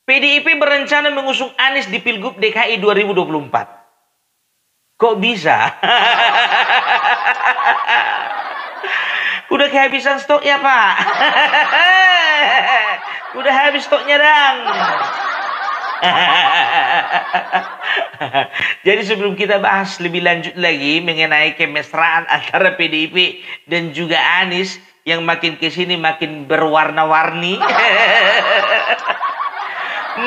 PDIP berencana mengusung Anies di Pilgub DKI 2024. Kok bisa? Udah kehabisan stok ya, Pak? Udah habis stoknya, Dang. Jadi sebelum kita bahas lebih lanjut lagi mengenai kemesraan antara PDIP dan juga Anies yang makin kesini makin berwarna-warni,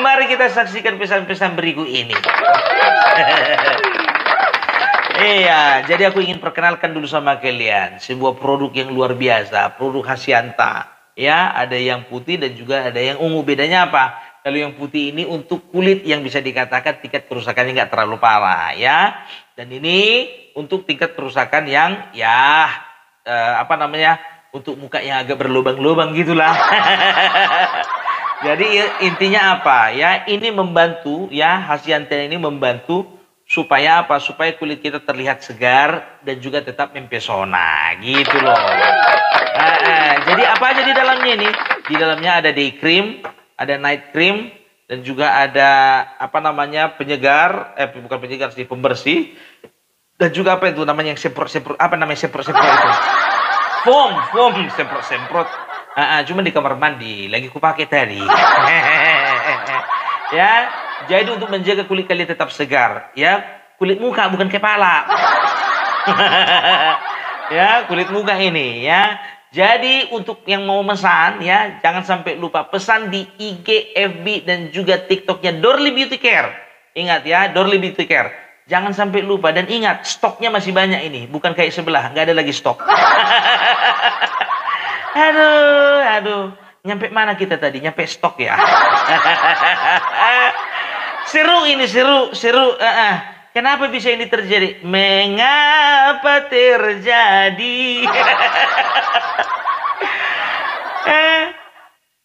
mari kita saksikan pesan-pesan berikut ini. Iya, jadi aku ingin perkenalkan dulu sama kalian sebuah produk yang luar biasa, produk Hasyanta. Ya, ada yang putih dan juga ada yang ungu. Bedanya apa? Kalau yang putih ini untuk kulit yang bisa dikatakan tingkat kerusakannya nggak terlalu parah, ya. Dan ini untuk tingkat kerusakan yang untuk muka yang agak berlubang-lubang gitulah. Jadi intinya apa? Ya, ini membantu, ya, Hasyanta ini membantu supaya apa? Supaya kulit kita terlihat segar dan juga tetap mempesona, gitu loh. Jadi apa aja di dalamnya ini? Di dalamnya ada day cream, ada night cream, dan juga ada penyegar, bukan penyegar sih, pembersih, dan juga apa itu namanya yang semprot-semprot, semprot-semprot itu? Foam semprot-semprot. Cuma di kamar mandi, lagi kupakai tadi. Ya, jadi untuk menjaga kulit kalian tetap segar, ya, kulit muka bukan kepala. Ya, kulit muka ini, ya. Jadi untuk yang mau pesan, ya, jangan sampai lupa pesan di IG, FB, dan juga TikToknya Dorly Beauty Care. Ingat ya, Dorly Beauty Care. Jangan sampai lupa dan ingat stoknya masih banyak ini, bukan kayak sebelah, nggak ada lagi stok. Aduh. Nyampe mana kita tadi? Nyampe stok ya. Seru ini, seru. Kenapa bisa ini terjadi? Mengapa terjadi?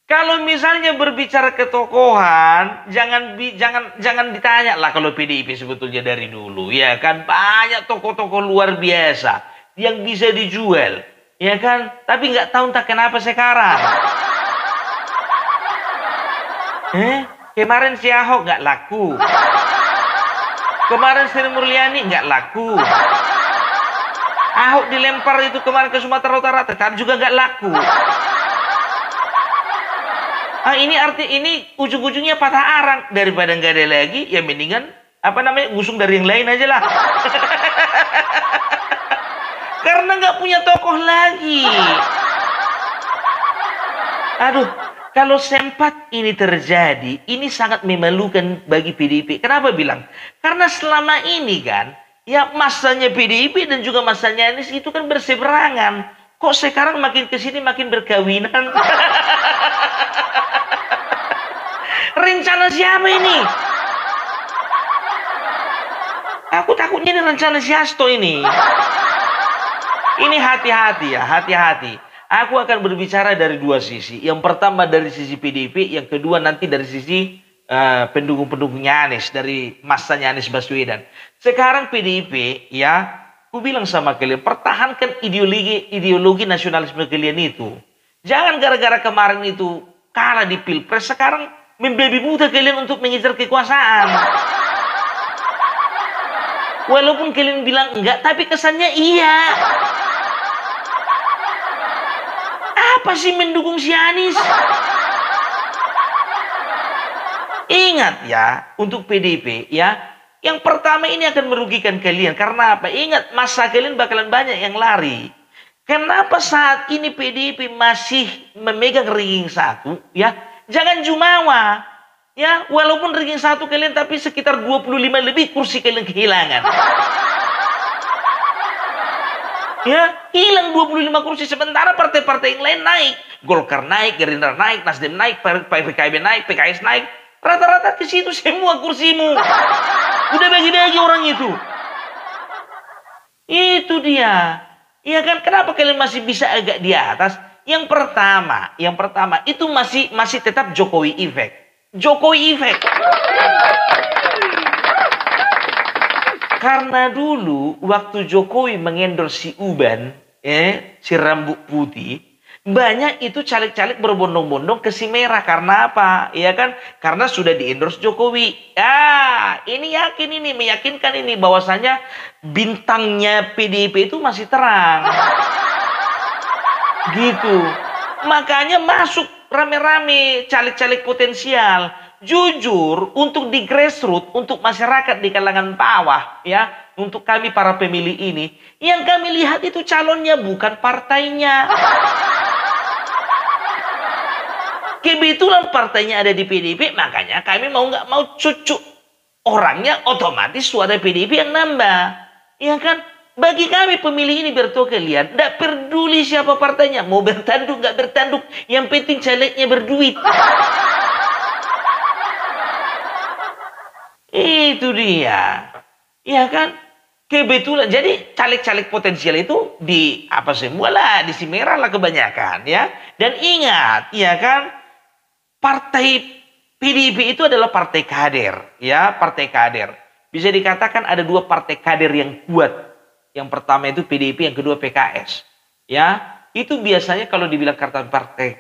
Kalau misalnya berbicara ketokohan, jangan ditanya lah kalau PDIP sebetulnya dari dulu, ya kan, banyak tokoh-tokoh luar biasa yang bisa dijual, ya kan, tapi nggak tahu entah kenapa sekarang. Kemarin si Ahok nggak laku. Kemarin Sri Mulyani nggak laku. Ahok dilempar itu kemarin ke Sumatera Utara, tetap juga nggak laku. Ini ujung-ujungnya patah arang. Daripada nggak ada lagi, ya mendingan ngusung dari yang lain aja lah. Karena nggak punya tokoh lagi. Aduh. Kalau sempat ini terjadi, ini sangat memalukan bagi PDIP. Kenapa bilang? Karena selama ini kan, ya masanya PDIP dan juga masanya Anies itu kan berseberangan. Kok sekarang makin kesini makin berkawinan? Rencana siapa ini? Aku takutnya ini rencana si Hasto ini. Ini hati-hati ya, hati-hati. Aku akan berbicara dari dua sisi. Yang pertama dari sisi PDIP, yang kedua nanti dari sisi pendukung-pendukungnya Anies, dari masanya Anies Baswedan. Sekarang PDIP, ya, aku bilang sama kalian, pertahankan ideologi nasionalisme kalian itu. Jangan gara-gara kemarin itu kalah di Pilpres, sekarang membabi buta kalian untuk mengejar kekuasaan. Walaupun kalian bilang enggak, tapi kesannya iya. Apa sih mendukung si Anies? Ingat ya, untuk PDIP ya, yang pertama ini akan merugikan kalian. Karena apa? Ingat, masa kalian bakalan banyak yang lari. Kenapa saat ini PDIP masih memegang ranking 1? Ya, jangan jumawa. Ya, walaupun ranking 1 kalian, tapi sekitar 25 lebih kursi kalian kehilangan. Ya, hilang 25 kursi, sementara partai-partai yang lain naik. Golkar naik, Gerindra naik, Nasdem naik, PKB naik, PKS naik. Rata-rata ke situ semua kursimu. Udah bagi-bagi orang itu. Itu dia. Iya kan, kenapa kalian masih bisa agak di atas? Yang pertama itu masih tetap Jokowi effect. Jokowi effect. Karena dulu waktu Jokowi mengendorse si Uban, si rambut putih, Banyak itu caleg-caleg berbondong-bondong ke si merah karena apa? Ya kan? Karena sudah di-endorse Jokowi. Ya, ini yakin ini, meyakinkan ini bahwasanya bintangnya PDIP itu masih terang. Gitu. Makanya masuk rame-rame caleg-caleg potensial. Jujur, untuk di grassroots, untuk masyarakat di kalangan bawah, ya, untuk kami para pemilih ini, yang kami lihat itu calonnya bukan partainya. Kebetulan partainya ada di PDIP, makanya kami mau nggak mau cucu orangnya, otomatis suara PDIP yang nambah. Ya kan? Bagi kami pemilih ini bertuah kalian, tidak peduli siapa partainya, mau bertanduk nggak bertanduk, yang penting calegnya berduit. Itu dia. Ya kan? Kebetulan. Jadi caleg-caleg potensial itu di apa semua lah, di Simera lah kebanyakan ya. Dan ingat, ya kan? Partai PDIP itu adalah partai kader, ya, partai kader. Bisa dikatakan ada dua partai kader yang kuat. Yang pertama itu PDIP, yang kedua PKS. Ya, itu biasanya kalau dibilang kata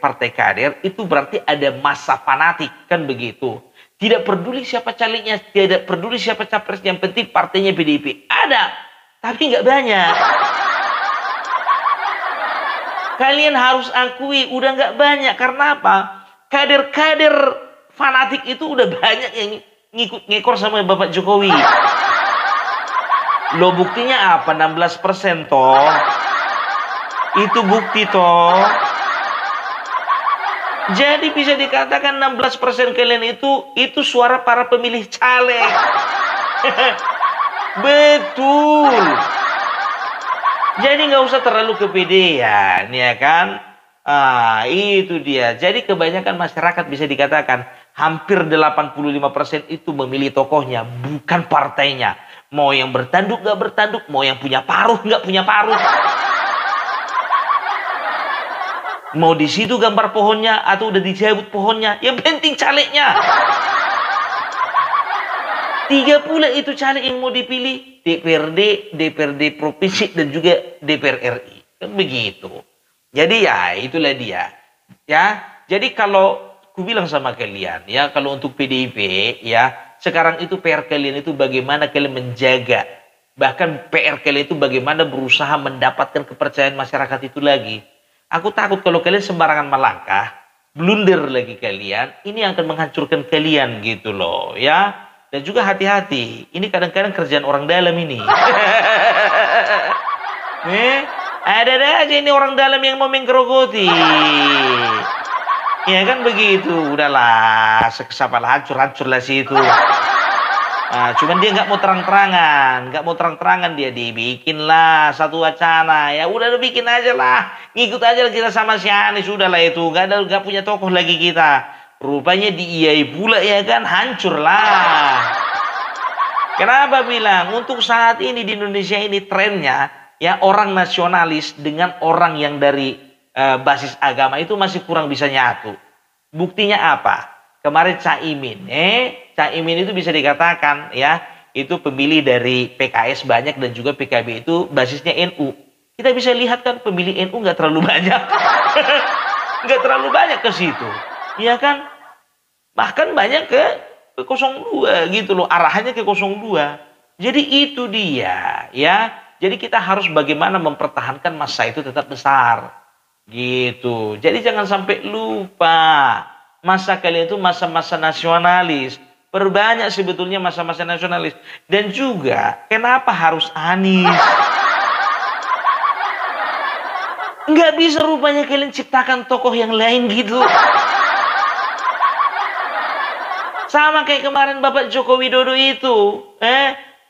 partai kader itu berarti ada masa fanatik, kan begitu. Tidak peduli siapa calegnya, tidak peduli siapa capres, yang penting partainya PDIP. Ada, tapi nggak banyak. Kalian harus akui, udah nggak banyak. Karena apa? Kader-kader fanatik itu udah banyak yang ngikut ngekor sama Bapak Jokowi. Lo buktinya apa? 16% toh. Itu bukti toh. Jadi bisa dikatakan 16% kalian itu suara para pemilih caleg. Betul. Jadi nggak usah terlalu kepedean, ya kan? Itu dia. Jadi kebanyakan masyarakat bisa dikatakan hampir 85% itu memilih tokohnya, bukan partainya. Mau yang bertanduk nggak bertanduk, mau yang punya paruh nggak punya paruh. Mau di situ gambar pohonnya atau udah dicabut pohonnya, yang penting calegnya. 3 pula itu caleg yang mau dipilih, DPRD provinsi dan juga DPR RI. Kan begitu. Jadi ya itulah dia. Ya, jadi kalau ku bilang sama kalian ya, kalau untuk PDIP ya, sekarang itu PR kalian itu bagaimana kalian menjaga, bahkan PR kalian itu bagaimana berusaha mendapatkan kepercayaan masyarakat itu lagi. Aku takut kalau kalian sembarangan melangkah, blunder lagi kalian, ini akan menghancurkan kalian gitu loh ya. Dan juga hati-hati, ini kadang-kadang kerjaan orang dalam ini. Ada aja ini orang dalam yang mau menggerogoti. Ya kan begitu, udahlah, sekesapalah hancur lah situ. Cuman dia nggak mau terang-terangan, dia dibikin lah satu wacana. Ya udah bikin aja lah, ngikut aja lah kita sama si Anies, sudahlah itu, nggak punya tokoh lagi kita. Rupanya diiyai pula ya kan, hancur lah. Kenapa bilang untuk saat ini di Indonesia ini trennya ya orang nasionalis dengan orang yang dari basis agama itu masih kurang bisa nyatu. Buktinya apa? Kemarin Caimin itu bisa dikatakan ya itu pemilih dari PKS banyak dan juga PKB itu basisnya NU. Kita bisa lihat kan pemilih NU nggak terlalu banyak, nggak terlalu banyak ke situ, ya kan? Bahkan banyak ke 02 gitu loh, arahannya ke 02. Jadi itu dia ya. Jadi kita harus bagaimana mempertahankan masa itu tetap besar. Gitu. Jadi jangan sampai lupa. Masa kalian itu masa-masa nasionalis. Perbanyak sebetulnya masa-masa nasionalis. Dan juga kenapa harus Anies? Nggak bisa rupanya kalian ciptakan tokoh yang lain gitu. Sama kayak kemarin Bapak Joko Widodo itu.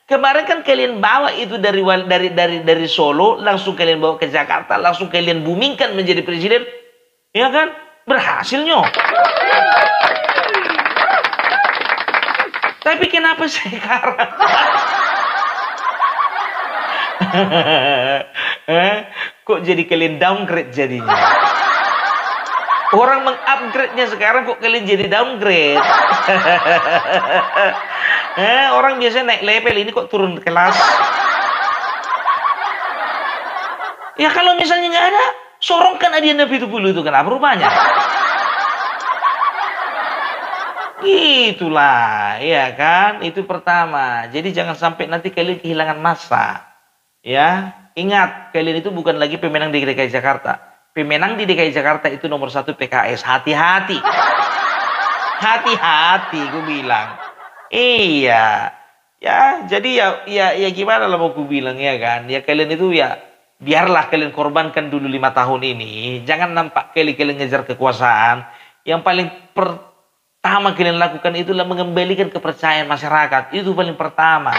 Kemarin kan kalian bawa itu dari Solo, langsung kalian bawa ke Jakarta, langsung kalian boomingkan menjadi presiden. Ya kan? Berhasilnya. Tapi kenapa sekarang? Kok jadi kalian downgrade jadinya? Orang mengupgrade-nya sekarang kok kalian jadi downgrade? Orang biasanya naik level, ini kok turun kelas? Ya kalau misalnya nggak ada, Sorongkan aja Nabi itu dulu itu, kenapa rupanya? Itulah, ya kan? Itu pertama. Jadi jangan sampai nanti kalian kehilangan masa. Ya, ingat, kalian itu bukan lagi pemenang di DKI Jakarta. Pemenang di DKI Jakarta itu nomor satu PKS. Hati-hati. Hati-hati, gue bilang. Iya. Ya, jadi ya gimana lah mau gue bilang ya kan? Ya kalian itu ya biarlah kalian korbankan dulu 5 tahun ini. Jangan nampak kalian ngejar kekuasaan. Yang paling pertama kalian lakukan itulah mengembalikan kepercayaan masyarakat. Itu paling pertama.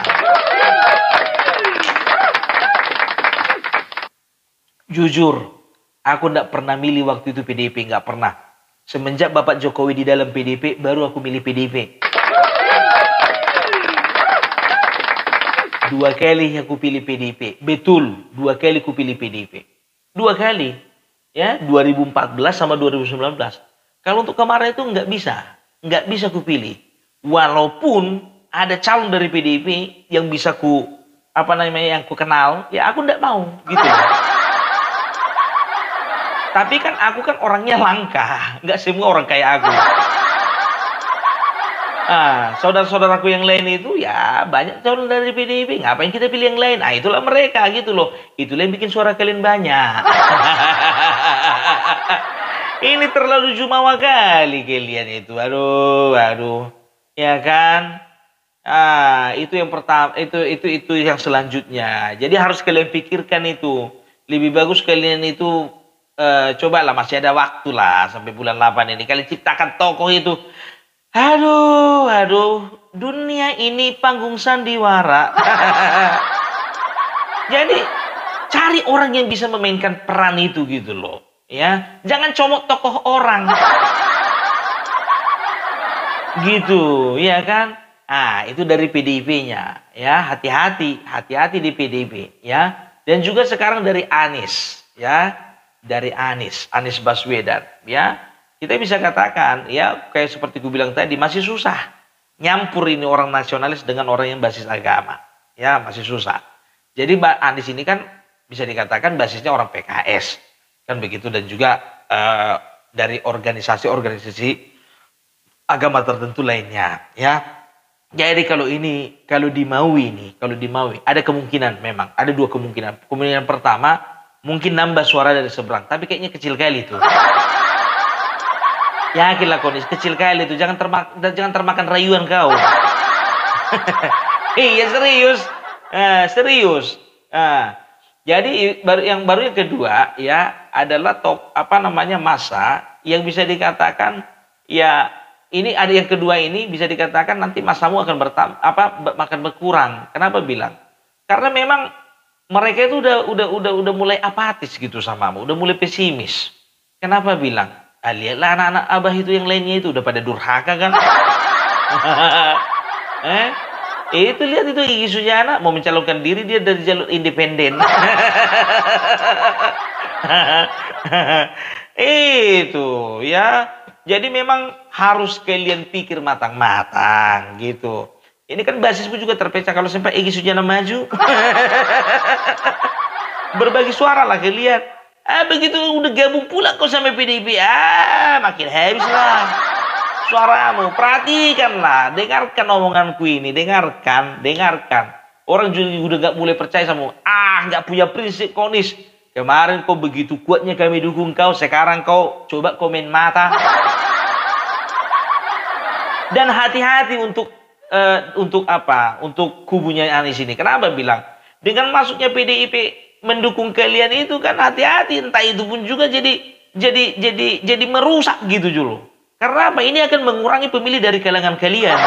Jujur, aku tidak pernah milih waktu itu PDIP, nggak pernah. Semenjak Bapak Jokowi di dalam PDIP, baru aku milih PDIP. 2 kali aku pilih PDIP. Betul, 2 kali aku pilih PDIP. 2 kali. Ya, 2014 sama 2019. Kalau untuk kemarin itu nggak bisa. Nggak bisa aku pilih. Walaupun ada calon dari PDIP yang bisa yang ku kenal, ya aku nggak mau. Gitu. Tapi kan aku kan orangnya langka. Nggak semua orang kayak aku. Saudara-saudaraku yang lain itu ya banyak calon dari PDIP. Ngapain kita pilih yang lain? Itulah mereka gitu loh. Itulah yang bikin suara kalian banyak. Ini terlalu jumawa kali kalian itu. Aduh. Ya kan? Itu yang pertama. Itu yang selanjutnya. Jadi harus kalian pikirkan itu. Lebih bagus kalian itu cobalah, masih ada waktu lah sampai bulan 8 ini. Kalian ciptakan tokoh itu. Aduh, dunia ini panggung sandiwara. Jadi cari orang yang bisa memainkan peran itu gitu loh, ya. Jangan comot tokoh orang. Gitu, ya kan? Itu dari PDIP-nya, ya. Hati-hati di PDIP, ya. Dan juga sekarang dari Anies, ya. Dari Anies Baswedan, ya. Kita bisa katakan, ya kayak seperti gue bilang tadi, masih susah nyampur ini orang nasionalis dengan orang yang basis agama. Ya, masih susah. Jadi Mbak Anies ini kan bisa dikatakan basisnya orang PKS. Kan begitu, dan juga dari organisasi-organisasi agama tertentu lainnya. Ya. Jadi kalau dimaui, ada kemungkinan memang, ada 2 kemungkinan. Kemungkinan pertama, mungkin nambah suara dari seberang, tapi kayaknya kecil kali itu. Yakinlah kondisi kecil kali itu, jangan termakan rayuan kau. Iya serius. Jadi yang kedua ya adalah masa yang bisa dikatakan ya ini ada yang kedua ini bisa dikatakan nanti masamu akan makan berkurang. Kenapa bilang? Karena memang mereka itu udah mulai apatis gitu samamu, udah mulai pesimis. Kenapa bilang? Lihatlah anak-anak abah itu yang lainnya itu udah pada durhaka kan. Itu lihat itu Iggy Sujana mau mencalonkan diri dia dari jalur independen. Itu ya. Jadi memang harus kalian pikir matang-matang gitu. Ini kan basismu juga terpecah kalau sampai Iggy Sujana maju. Berbagi suara lah kalian. Begitu udah gabung pula kau sama PDIP, makin habis lah suaramu. Perhatikanlah, dengarkan omonganku ini, dengarkan. Orang juga udah gak mulai percaya sama gak punya prinsip konis. Kemarin kau begitu kuatnya kami dukung kau, sekarang kau coba komen mata. Dan hati-hati untuk kubunya Anies ini. Kenapa bilang? Dengan masuknya PDIP mendukung kalian itu kan hati-hati, entah itu pun juga jadi merusak gitu dulu. Karena apa? Ini akan mengurangi pemilih dari kalangan kalian.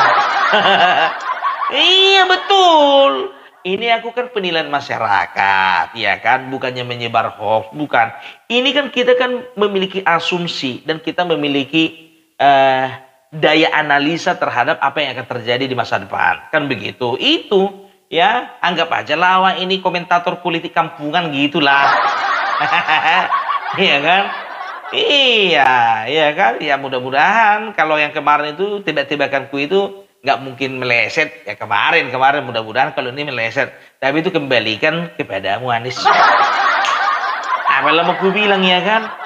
Iya betul. Ini aku kan penilaian masyarakat, ya kan? Bukannya menyebar hoax, bukan. Ini kan kita kan memiliki asumsi dan kita memiliki daya analisa terhadap apa yang akan terjadi di masa depan. Kan begitu. Itu ya, anggap aja lawan ini komentator politik kampungan gitulah. Iya kan? Iya kan? Ya mudah-mudahan kalau yang kemarin itu tebak-tebakanku itu nggak mungkin meleset. Ya kemarin mudah-mudahan kalau ini meleset. Tapi itu kembalikan kepadamu Anies. Malah mau ku bilang ya kan.